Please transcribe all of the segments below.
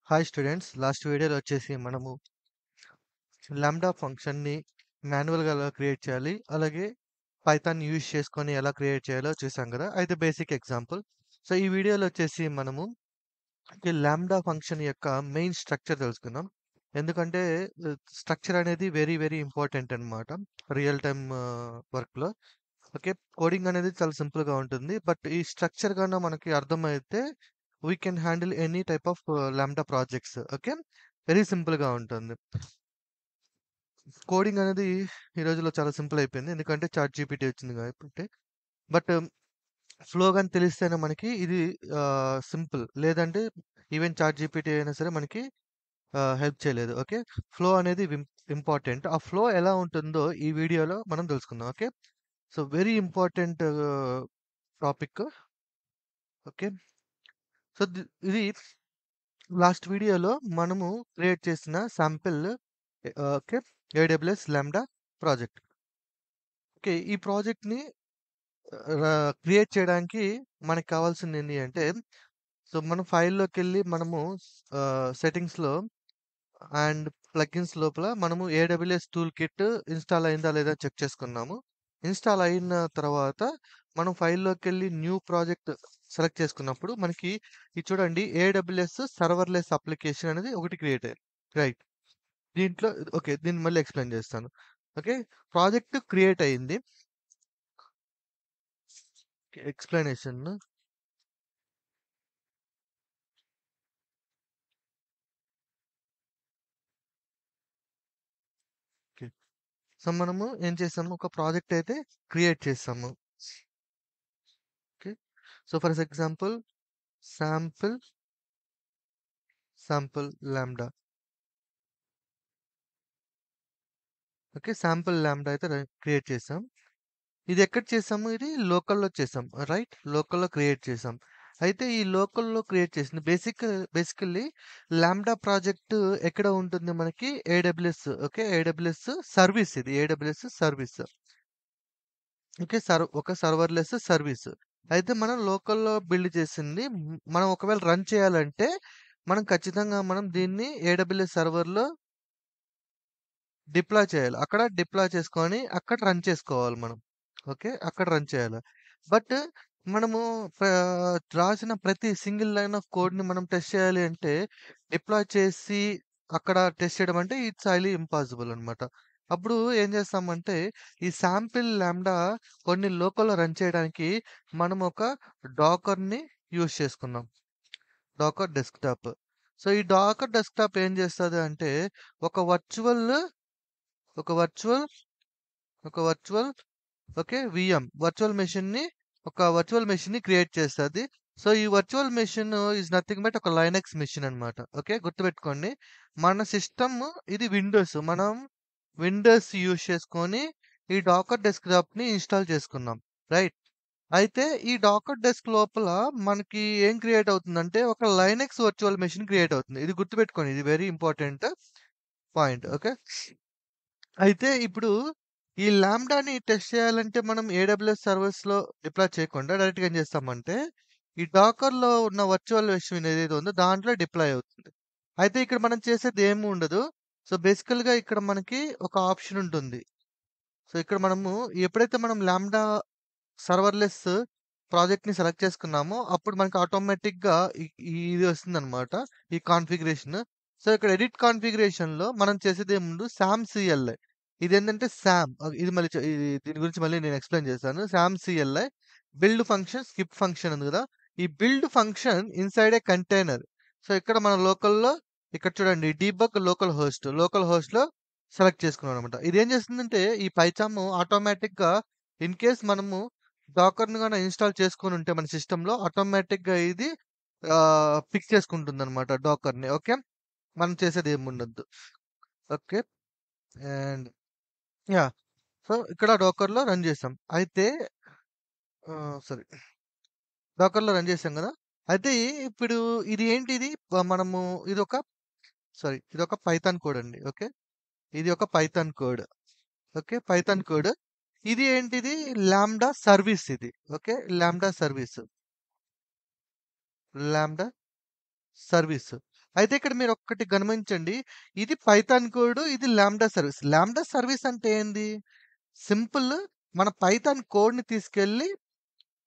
Hi students, last వీడియోలో వచ్చేసి మనము లాంబ్డా ఫంక్షన్ని మాన్యువల్గా ఎలా క్రియేట్ చేయాలి, అలాగే పైథాన్ యూజ్ చేసుకొని ఎలా క్రియేట్ చేయాలో చూసాం కదా. అయితే బేసిక్ ఎగ్జాంపుల్. సో ఈ వీడియోలో వచ్చేసి మనము ఈ లాంబ్డా ఫంక్షన్ యొక్క మెయిన్ స్ట్రక్చర్ తెలుసుకుందాం. ఎందుకంటే స్ట్రక్చర్ అనేది వెరీ వెరీ ఇంపార్టెంట్ అన్నమాట రియల్ టైమ్ వర్క్లో. ఓకే, కోడింగ్ అనేది చాలా సింపుల్గా ఉంటుంది, బట్ ఈ స్ట్రక్చర్ కన్నా మనకి అర్థమైతే we can handle any type of lambda projects. Okay, very సింపుల్గా ఉంటుంది. కోడింగ్ అనేది ఈ రోజుల్లో చాలా సింపుల్ అయిపోయింది, ఎందుకంటే చాట్ జీపీటీ వచ్చింది కాబట్టి. బట్ ఫ్లో గాని తెలిస్తేనే మనకి ఇది సింపుల్, లేదంటే ఈవెన్ చాట్ జీపీటీ అయినా సరే మనకి హెల్ప్ చేయలేదు. ఓకే, ఫ్లో అనేది ఇంపార్టెంట్. ఆ ఫ్లో ఎలా ఉంటుందో ఈ వీడియోలో మనం తెలుసుకుందాం. Okay, so very important topic. Okay, so ఇది లాస్ట్ వీడియోలో మనము క్రియేట్ చేసిన sample. Okay, AWS lambda project. Okay, ఈ ప్రాజెక్ట్‌ని క్రియేట్ చేయడానికి మనకు కావాల్సింది ఏంటి అంటే, సో మనం ఫైల్‌లోకెళ్ళి మనము సెట్టింగ్స్‌లో అండ్ ప్లగిన్స్ లోపల మనము ఏడబ్ల్యూఎస్ టూల్ కిట్ ఇన్‌స్టాల్ అయిందా లేదా చెక్ చేసుకున్నాము. ఇన్‌స్టాల్ అయిన తర్వాత మనం ఫైల్‌లోకెళ్ళి న్యూ ప్రాజెక్ట్ సెలెక్ట్ చేసుకున్నప్పుడు మనకి ఇది చూడండి, ఏడబ్ల్యూఎస్ సర్వర్‌లెస్ అప్లికేషన్ అనేది ఒకటి క్రియేట్ అయింది. రైట్. దీంట్లో ఓకే, దీన్ని మళ్ళీ ఎక్స్‌ప్లెయిన్ చేస్తాను. ఓకే, ప్రాజెక్ట్ క్రియేట్ అయింది. ఎక్స్‌ప్లనేషన్. ఓకే, సో మనము ఏం చేసాము, ఒక ప్రాజెక్ట్ అయితే క్రియేట్ చేసాము. Okay, so for example sample sample lambda. Okay, sample lambda అయితే క్రియేట్ చేసాం. ఇది ఎక్కడ చేసాము, ఇది లోకల్లో చేసాం. రైట్, లోకల్లో క్రియేట్ చేసాం. అయితే ఈ లోకల్లో క్రియేట్ చేసింది బేసికల్లీ లాంబ్డా ప్రాజెక్ట్ ఎక్కడ ఉంటుంది మనకి, ఏడబ్ల్యూఎస్. ఓకే, ఏడబ్ల్యూఎస్ సర్వీస్, ఇది ఏడబ్ల్యూఎస్ సర్వీస్. ఓకే, ఒక సర్వర్‌లెస్ సర్వీస్. అయితే మనం లోకల్‌లో బిల్డ్ చేసింది మనం ఒకవేళ రన్ చేయాలంటే, మనం ఖచ్చితంగా మనం దీన్ని ఏడబ్ల్యూఎస్ సర్వర్‌లో డిప్లాయ్ చేయాలి. అక్కడ డిప్లాయ్ చేసుకొని అక్కడ రన్ చేసుకోవాలి మనం. ఓకే, అక్కడ రన్ చేయాలి. బట్ మనము రాసిన ప్రతి సింగిల్ లైన్ ఆఫ్ కోడ్‌ని మనం టెస్ట్ చేయాలి అంటే, డిప్లాయ్ చేసి అక్కడ టెస్ట్ చేయడం అంటే ఇట్స్ హైలీ ఇంపాసిబుల్ అన్నమాట. అప్పుడు ఏం చేస్తామంటే, ఈ శాంపిల్ లాంబ్డా కొన్ని లోకల్‌లో రన్ చేయడానికి మనం ఒక డాకర్‌ని యూజ్ చేసుకున్నాం. Docker desktop. సో ఈ డాకర్ డెస్క్‌టాప్ ఏం చేస్తది అంటే, ఒక వర్చువల్ ఒక వర్చువల్ ఒక వర్చువల్ ఓకే, వర్చువల్ మెషిన్‌ని క్రియేట్ చేస్తది. సో ఈ virtual machine is nothing but ఒక లైనక్స్ మెషిన్ అన్నమాట. ఓకే, గుర్తుపెట్టుకోండి. మన సిస్టమ్ ఇది విండోస్. మనం విండోస్ యూజ్ చేసుకొని ఈ డాకర్ డెస్క్‌టాప్‌ని ఇన్‌స్టాల్ చేసుకున్నాం. రైట్. అయితే ఈ డాకర్ డెస్క్ లోపల మనకి ఏం క్రియేట్ అవుతుందంటే, ఒక లైనక్స్ వర్చువల్ మెషిన్ క్రియేట్ అవుతుంది. ఇది గుర్తుపెట్టుకోండి. ఇది వెరీ ఇంపార్టెంట్ పాయింట్. ఓకే, అయితే ఇప్పుడు ఈ లాంబ్డాని టెస్ట్ చేయాలంటే మనం ఏడబ్ల్యూఎస్ సర్వర్స్‌లో డిప్లాయ్ చేయకుండా డైరెక్ట్‌గా ఏం చేస్తామంటే, ఈ డాకర్‌లో ఉన్న వర్చువల్ మెషిన్ ఏదైతే ఉందో దాంట్లో డిప్లాయ్ అవుతుంది. అయితే ఇక్కడ మనం చేసేది ఏమి ఉండదు. సో బేసికల్‌గా ఇక్కడ మనకి ఒక ఆప్షన్ ఉంటుంది. సో ఇక్కడ మనము ఎప్పుడైతే మనం లాంబ్డా సర్వర్‌లెస్ ప్రాజెక్ట్‌ని సెలెక్ట్ చేసుకున్నామో, అప్పుడు మనకి ఆటోమేటిక్‌గా ఇది వస్తుందన్నమాట, ఈ కాన్ఫిగరేషన్. సో ఇక్కడ ఎడిట్ కాన్ఫిగరేషన్‌లో మనం చేసేదేముందు, సామ్ సీఎల్ఐ. ఇదేంటంటే ఇది మళ్ళీ ఇది దీని గురించి మళ్ళీ నేను ఎక్స్‌ప్లెయిన్ చేశాను. SAM CLI build function, skip function ఉంది కదా! ఈ build function inside a container. So ఇక్కడ మన లోకల్‌లో ఇక్కడ చూడండి, డీబగ్ లోకల్ హోస్ట్‌లో సెలెక్ట్ చేసుకున్నామన్నమాట. ఇదేం చేస్తుందంటే, ఈ పైథాన్ ఆటోమేటిక్‌గా ఇన్ కేస్ మనము డాకర్‌ని గాన ఇన్‌స్టాల్ చేసుకొనుంటే మన సిస్టమ్‌లో ఆటోమేటిక్‌గా ఇది పిక్ చేసుకుంటుందన్నమాట డాకర్‌ని. ఓకే, మనం చేసేదేముండద్దు. Okay, and yeah! సో ఇక్కడ డాకర్‌లో రన్ చేసాం. అయితే సారీ, డాకర్‌లో రన్ చేసాం గదా! అయితే ఇప్పుడు ఇది ఏంటిది, మనము ఇదొక ఇదొక పైథాన్ కోడ్ అండి. ఓకే, ఇది ఒక Python code. Okay, Python code. ఇది ఏంటిది, లాంబ్డా సర్వీస్ ఇది. Okay, lambda service. Lambda service. అయితే ఇక్కడ మీరొక్కటి గమనించండి. ఇది పైథాన్ కోడ్, ఇది లాంబ్డా సర్వీస్. లాంబ్డా సర్వీస్ అంటే ఏంది? సింపుల్ మన పైథాన్ కోడ్‌ని తీసుకెళ్ళి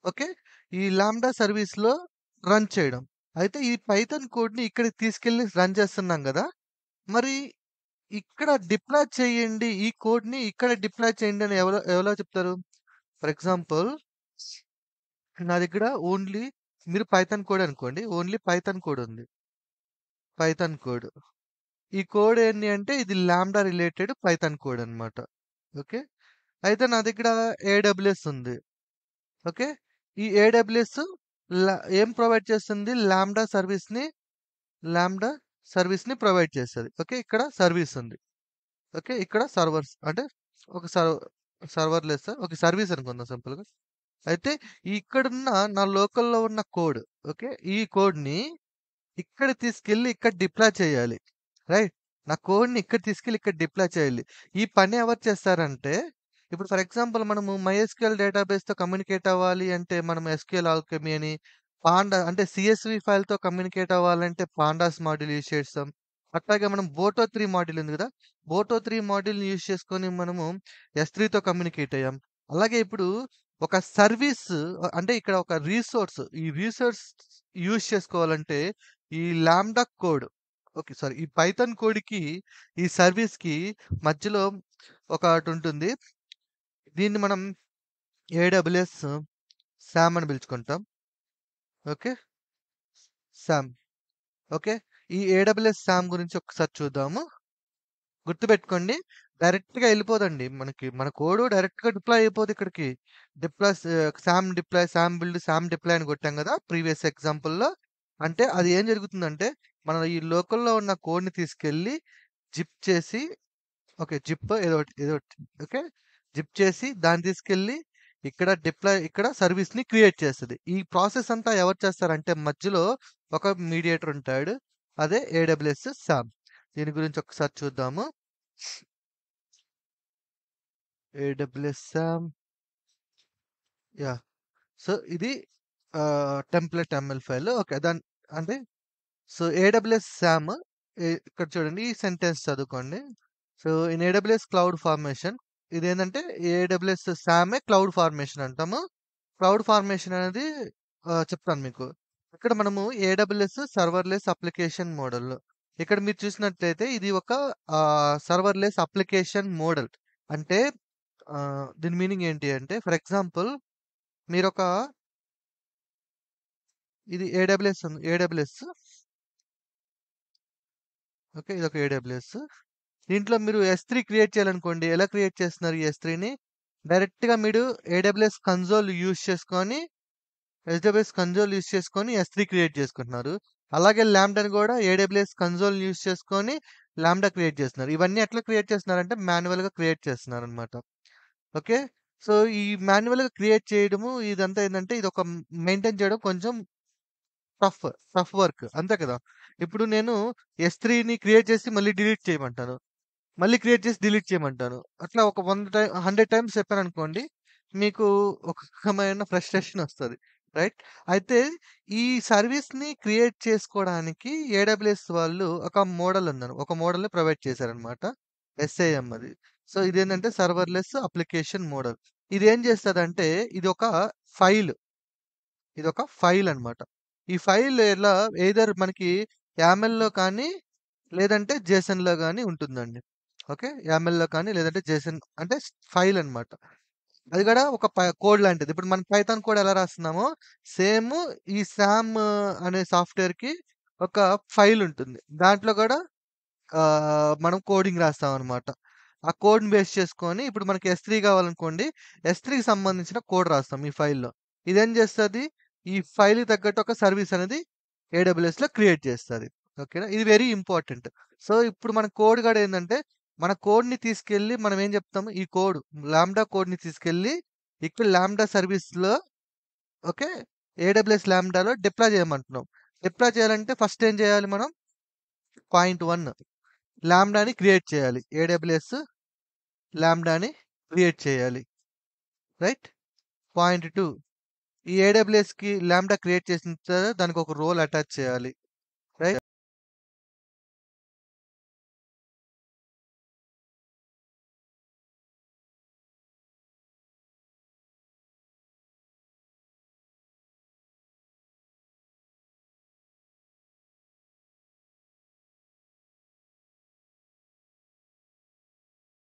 ఓకే. ఈ లాంబ్డా సర్వీస్‌లో రన్ చేయడం. అయితే ఈ పైథాన్ కోడ్‌ని ఇక్కడికి తీసుకెళ్ళి రన్ చేస్తున్నాం గదా! మరి ఇక్కడ డిప్లాయ్ చేయండి. ఈ కోడ్‌ని ఇక్కడ డిప్లాయ్ చేయండి అని ఎవలో చెప్తారు? ఫర్ ఎగ్జాంపుల్ నా దగ్గర ఓన్లీ మీరు పైథాన్ కోడ్ అనుకోండి. ఓన్లీ పైథాన్ కోడ్ ఉంది. Python code. ఈ కోడ్ ఏంటి అంటే ఇది లాంబ్డా రిలేటెడ్ పైథాన్ కోడ్ అన్నమాట. ఓకే. అయితే నా దగ్గర ఏడబ్ల్యూఎస్ ఉంది. ఓకే. ఈ ఏడబ్ల్యూఎస్ ఏం ప్రొవైడ్ చేస్తుంది? లాంబ్డా సర్వీస్‌ని ప్రొవైడ్ చేస్తది. ఓకే. ఇక్కడ సర్వీస్ ఉంది. ఓకే. ఇక్కడ సర్వర్స్ అంటే ఒక సర్వర్‌లెస్ ఒక సర్వీస్ అనుకుందాం సింపుల్‌గా. అయితే ఇక్కడున్న నా లోకల్‌లో ఉన్న కోడ్ ఓకే. ఈ కోడ్‌ని ఇక్కడ తీసుకెళ్ళి ఇక్కడ డిప్లాయ్ చేయాలి. రైట్. నా కోడ్‌ని ఇక్కడ తీసుకెళ్ళి ఇక్కడ డిప్లాయ్ చేయాలి. ఈ పని ఎవరు చేస్తారంటే, ఇప్పుడు ఫర్ ఎగ్జాంపుల్ మనము మైఎస్‌క్యూఎల్ డేటాబేస్‌తో కమ్యూనికేట్ అవ్వాలి అంటే, మనం ఎస్‌క్యూఎల్ ఆల్కెమీ అని, పాండా అంటే సీఎస్‌వి ఫైల్‌తో కమ్యూనికేట్ అవ్వాలంటే పాండాస్ మాడ్యూల్ యూజ్ చేస్తాం. అట్లాగే మనం బోటో 3 మాడ్యూల్ ఉంది గదా! బోటో 3 మాడ్యూల్‌ని యూజ్ చేసుకొని మనము ఎస్3తో కమ్యూనికేట్ అయ్యాం. అలాగే ఇప్పుడు ఒక సర్వీస్ అంటే ఇక్కడ ఒక ఈ రిసోర్స్ యూజ్ చేసుకోవాలంటే ఈ లాంబ్డా కోడ్ ఓకే. సారీ. ఈ పైథాన్ కోడ్‌కి, ఈ సర్వీస్‌కి మధ్యలో ఒకటుంటుంది. దీన్ని మనం ఏడబ్ల్యూఎస్ సామ్ అని పిలుచుకుంటాం. ఓకే. సామ్. ఓకే. ఈ ఏడబ్ల్యూఎస్ సామ్ గురించి ఒకసారి చూద్దాము. గుర్తుపెట్టుకోండి. డైరెక్ట్‌గా ఎళ్ళిపోదండి. మన కోడ్ డైరెక్ట్‌గా డిప్లాయ్ అయిపోదు ఇక్కడికి. సామ్ బిల్డ్, సామ్ డిప్లాయ్ అని కొట్టాం గదా! ప్రీవియస్ ఎగ్జాంపుల్‌లో. అంటే అది ఏం జరుగుతుందంటే, మనం ఈ లోకల్‌లో ఉన్న కోడ్‌ని తీసుకెళ్ళి జిప్ చేసి ఓకే. ఏదో ఒకటి ఓకే. జిప్ చేసి దాన్ని తీసుకెళ్ళి ఇక్కడ సర్వీస్‌ని క్రియేట్ చేస్తది. ఈ ప్రాసెస్ అంతా ఎవరు చేస్తారంటే మధ్యలో ఒక మీడియేటర్ ఉంటాడు. అదే ఏడబ్ల్యూఎస్ సామ్. దీని గురించి ఒకసారి చూద్దాము. AWS SAM yeah! సో, ఇది టెంప్లేట్ ఎంఎల్ ఫైల్. ఓకే. అంటే సో, ఏడబ్ల్యూఎస్ సామ్ ఇక్కడ చూడండి ఈ సెంటెన్స్ చదువుకోండి. So, in AWS cloud formation ఇదేంటంటే ఏడబ్ల్యూఎస్ సామే క్లౌడ్ ఫార్మేషన్ అంటాము. క్లౌడ్ ఫార్మేషన్ అనేది చెప్తాను మీకు. ఇక్కడ మనము ఏడబ్ల్యూఎస్ సర్వర్‌లెస్ అప్లికేషన్ మోడల్. ఇక్కడ మీరు చూసినట్లయితే ఇది ఒక సర్వర్‌లెస్ అప్లికేషన్ మోడల్. అంటే దీని మీనింగ్ ఏంటి అంటే ఫర్ ఎగ్జాంపుల్ మీరొక ఇది ఏడబ్ల్యూఎస్ ఉంది. AWS okay. ఇదొక ఏడబ్ల్యూఎస్. దీంట్లో మీరు ఎస్3 క్రియేట్ చేయాలనుకోండి. ఎలా క్రియేట్ చేస్తున్నారు ఈ ఎస్3ని? డైరెక్ట్‌గా మీరు ఏడబ్ల్యూఎస్ కన్సోల్ యూజ్ చేసుకొని ఎస్3 క్రియేట్ చేసుకుంటున్నారు. అలాగే లాంబ్డాని గూడా ఏడబ్ల్యూఎస్ కన్సోల్ యూజ్ చేసుకొని లాంబ్డా క్రియేట్ చేస్తున్నారు. ఇవన్నీ ఎట్లా క్రియేట్ చేస్తున్నారంటే మాన్యువల్‌గా క్రియేట్ చేస్తున్నారనమాట. ఓకే. సో, ఈ మాన్యువల్‌గా క్రియేట్ చేయడము ఇదంతా ఏందంటే ఇదొక మెయింటైన్ చేయడం కొంచెం టఫ్. Tough work. అంతే కదా! ఇప్పుడు నేను ఎస్3ని క్రియేట్ చేసి మళ్ళీ డిలీట్ చేయమంటాను. మళ్ళీ క్రియేట్ చేసి డిలీట్ చేయమంటాను. అట్లా ఒక 100 టైమ్స్ చెప్పాననుకోండి. మీకు ఒక రకమైన ఫ్రస్ట్రేషన్ ఒస్తది. రైట్? అయితే ఈ సర్వీస్‌ని క్రియేట్ చేసుకోవడానికి ఏడబ్ల్యూఎస్ వాళ్ళు ఒక మోడల్‌ని ప్రొవైడ్ చేశారనమాట. ఎస్ఏఎం అది. సో, ఇదేంటంటే సర్వర్‌లెస్ అప్లికేషన్ మోడల్. ఇదేం చేస్తదంటే ఫైల్. ఇదొక ఫైల్ అన్నమాట. ఈ ఫైల్ మనకి యామెల్‌లో కానీ, లేదంటే జేసన్‌లో గాని ఉంటుందండి. ఓకే. యామెల్‌లో కానీ, లేదంటే జేసన్ అంటే ఫైల్ అన్నమాట. అది కూడా ఒక కోడ్ లాంటిది. ఇప్పుడు మనం పైథాన్ కోడ్ ఎలా రాస్తున్నామో, సేమ్ ఈ సామ్ అనే సాఫ్ట్‌వేర్‌కి ఒక ఫైల్ ఉంటుంది. దాంట్లో కూడా మనం కోడింగ్ రాస్తామనమాట. ఆ కోడ్‌ని బేస్ చేసుకొని ఇప్పుడు మనకి ఎస్3 కావాలనుకోండి, ఎస్3కి సంబంధించిన కోడ్ రాస్తాం ఈ ఫైల్‌లో. ఇదేం చేస్తది? ఈ ఫైల్‌కి తగ్గట్టు ఒక సర్వీస్ అనేది ఏడబ్ల్యూఎస్‌లో క్రియేట్ చేస్తది. ఓకేనా? ఇది వెరీ ఇంపార్టెంట్. సో, ఇప్పుడు మన కోడ్ కూడా ఏందంటే, మన కోడ్‌ని తీసుకెళ్ళి మనం ఏం చెప్తాము? ఈ కోడ్ లాంబ్డా కోడ్‌ని తీసుకెళ్ళి ఇక్కడ లాంబ్డా సర్వీస్‌లో ఓకే. ఏడబ్ల్యూఎస్ లాంబ్డాలో డిప్లాయ్ చేయమంటున్నాం. డిప్లాయ్ చేయాలంటే ఫస్ట్ ఏం చేయాలి మనం? పాయింట్ 1 లాంబ్డాని క్రియేట్ చేయాలి. ఏడబ్ల్యూఎస్ లాంబ్డాని క్రియేట్ చేయాలి. రైట్? పాయింట్ 2 ఈ ఏడబ్ల్యూఎస్‌కి లాంబ్డా క్రియేట్ చేసిన తర్వాత దానికొక రోల్ అటాచ్ చేయాలి. రైట్?